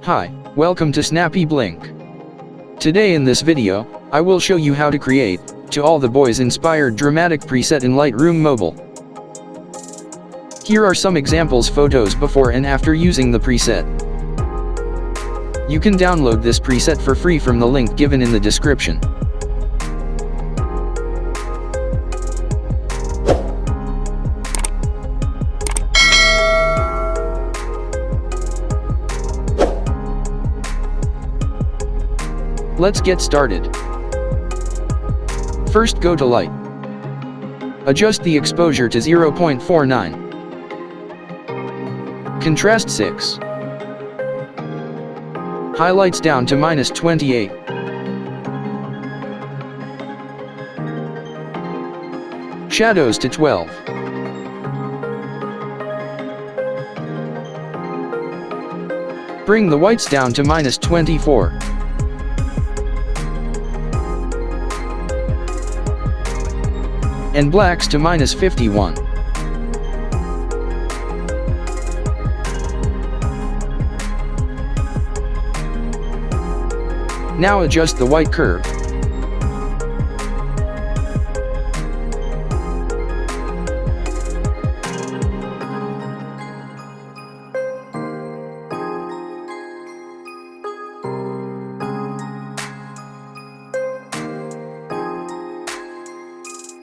Hi, welcome to Snappy Blink. Today in this video, I will show you how to create, To All the Boys inspired dramatic preset in Lightroom Mobile. Here are some examples photos before and after using the preset. You can download this preset for free from the link given in the description. Let's get started. First, go to Light. Adjust the exposure to 0.49. Contrast 6. Highlights down to -28. Shadows to 12. Bring the whites down to -24. And blacks to -51. Now adjust the white curve.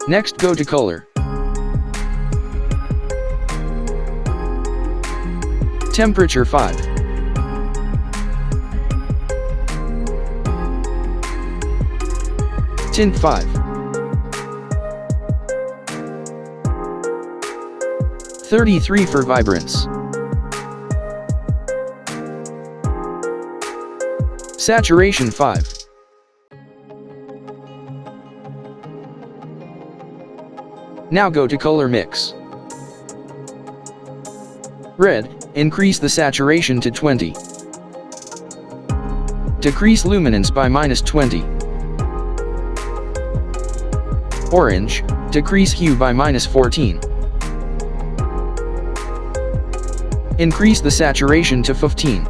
Next, go to Color. Temperature 5. Tint 5. 33 for vibrance. Saturation 5. Now go to Color Mix. Red, increase the saturation to 20. Decrease luminance by -20. Orange, decrease hue by -14. Increase the saturation to 15.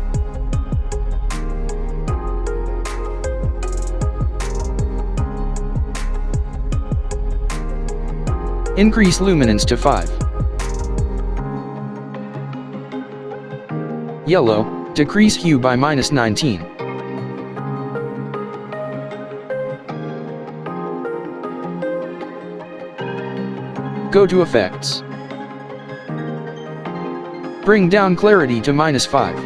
Increase luminance to 5. Yellow, decrease hue by -19. Go to Effects. Bring down clarity to -5.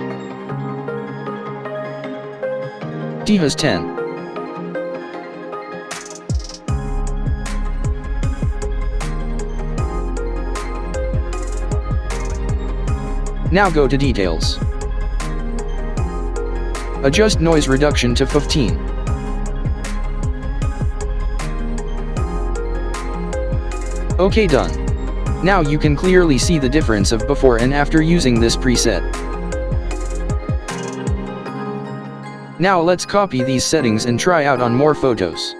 Dehues 10. Now go to Details. Adjust noise reduction to 15. Okay, done. Now you can clearly see the difference of before and after using this preset. Now let's copy these settings and try out on more photos.